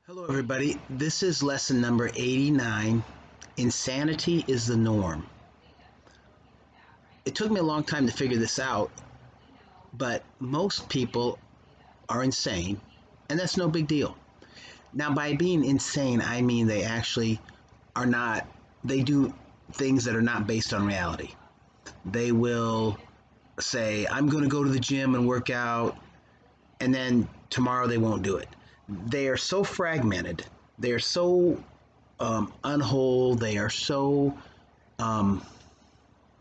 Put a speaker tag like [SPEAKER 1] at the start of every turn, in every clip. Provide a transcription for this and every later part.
[SPEAKER 1] Hello, everybody. This is lesson number 89. Insanity is the norm. It took me a long time to figure this out, but most people are insane, and that's no big deal. Now, by being insane, I mean they actually are not, they do things that are not based on reality. They will say, I'm going to go to the gym and work out, and then tomorrow they won't do it. They are so fragmented. They are so unwhole. They are so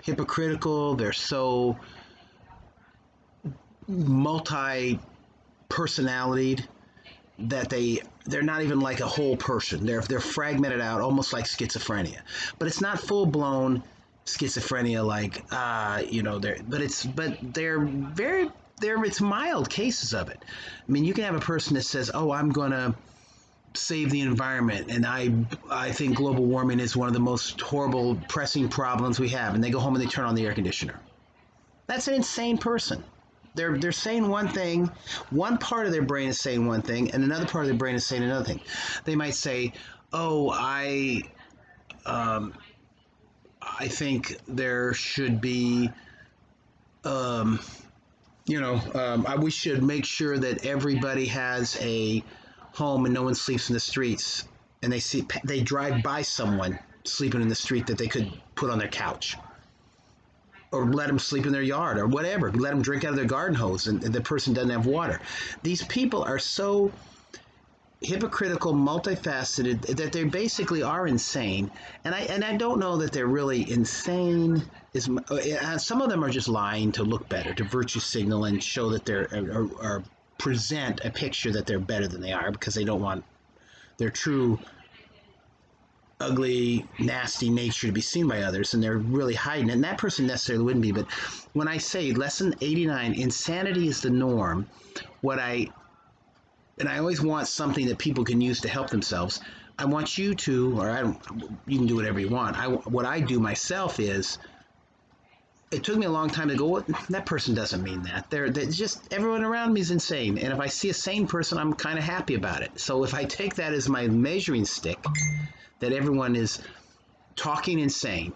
[SPEAKER 1] hypocritical. They're so multi-personalitied that they're not even like a whole person. They're fragmented out, almost like schizophrenia. But it's not full-blown schizophrenia, like it's mild cases of it. I mean, you can have a person that says, "Oh, I'm going to save the environment, and I think global warming is one of the most horrible, pressing problems we have," and they go home and they turn on the air conditioner. That's an insane person. They're saying one thing, one part of their brain is saying one thing, and another part of their brain is saying another thing. They might say, "Oh, I think there should be, we should make sure that everybody has a home and no one sleeps in the streets." And they drive by someone sleeping in the street that they could put on their couch, or let them sleep in their yard, or whatever. Let them drink out of their garden hose, and the person doesn't have water. These people are so hypocritical, multifaceted, that they basically are insane. And I don't know that they're really insane. Some of them are just lying to look better, to virtue signal and show that or present a picture that they're better than they are, because they don't want their true ugly, nasty nature to be seen by others, and they're really hiding it. And that person necessarily wouldn't be. But when I say lesson 89, insanity is the norm, and I always want something that people can use to help themselves. I want you to, you can do whatever you want. What I do myself is, it took me a long time to go, well, that person doesn't mean that. They're just, everyone around me is insane. And if I see a sane person, I'm kind of happy about it. So if I take that as my measuring stick, that everyone is talking insane,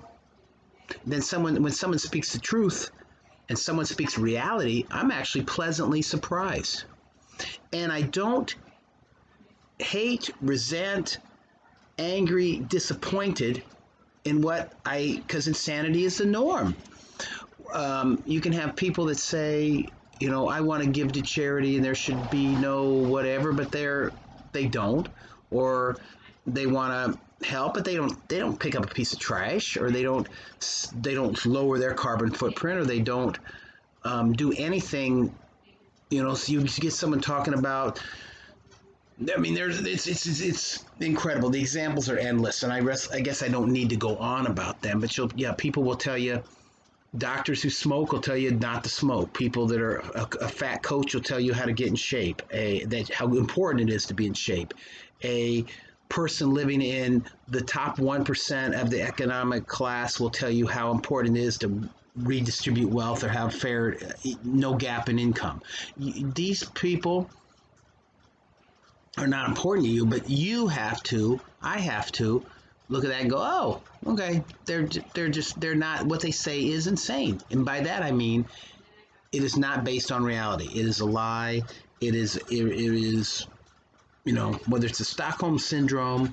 [SPEAKER 1] then when someone speaks the truth and someone speaks reality, I'm actually pleasantly surprised. And I don't hate, resent, angry, disappointed in because insanity is the norm. You can have people that say, I want to give to charity and there should be no whatever, but they don't, or they want to help, but they don't pick up a piece of trash, or they don't lower their carbon footprint, or they don't do anything. So you get someone talking about, I mean, it's incredible. The examples are endless, and I guess I don't need to go on about them. But people will tell you, doctors who smoke will tell you not to smoke. People that are a fat coach will tell you how to get in shape, how important it is to be in shape. A person living in the top 1% of the economic class will tell you how important it is to redistribute wealth or have no gap in income. These people are not important to you, but I have to look at that and go, oh, okay, they're not, what they say is insane. And by that I mean, it is not based on reality. It is a lie. It is whether it's the Stockholm syndrome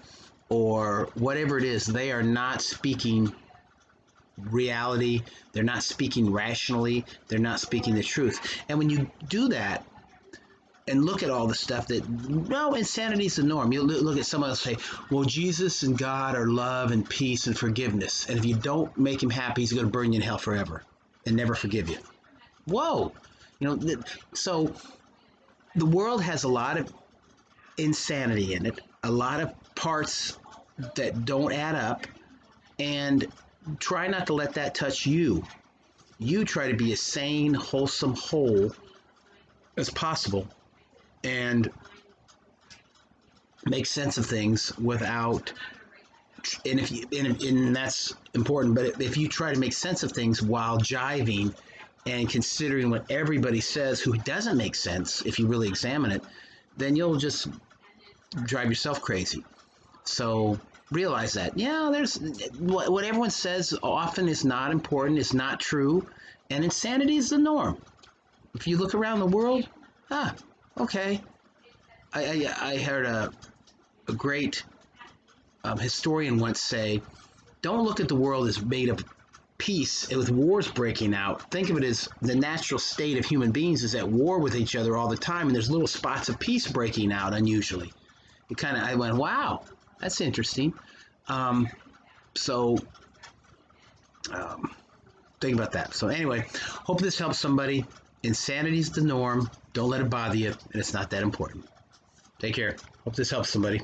[SPEAKER 1] or whatever it is, they are not speaking reality. They're not speaking rationally. They're not speaking the truth. And when you do that and look at all the stuff insanity is the norm. You look at someone else and say, well, Jesus and God are love and peace and forgiveness, and if you don't make him happy, he's going to burn you in hell forever and never forgive you. Whoa. So the world has a lot of insanity in it, a lot of parts that don't add up, and try not to let that touch you. You try to be as sane, wholesome, whole as possible, and make sense of things without. And that's important. But if you try to make sense of things while jiving and considering what everybody says who doesn't make sense, if you really examine it, then you'll just drive yourself crazy. So realize that. Yeah, there's what everyone says often is not important, is not true, and insanity is the norm. If you look around the world, okay. I heard a great historian once say, don't look at the world as made of peace with wars breaking out. Think of it as the natural state of human beings is at war with each other all the time, and there's little spots of peace breaking out unusually. I went, wow, that's interesting. So think about that. So anyway, hope this helps somebody. Insanity is the norm. Don't let it bother you, and it's not that important. Take care. Hope this helps somebody.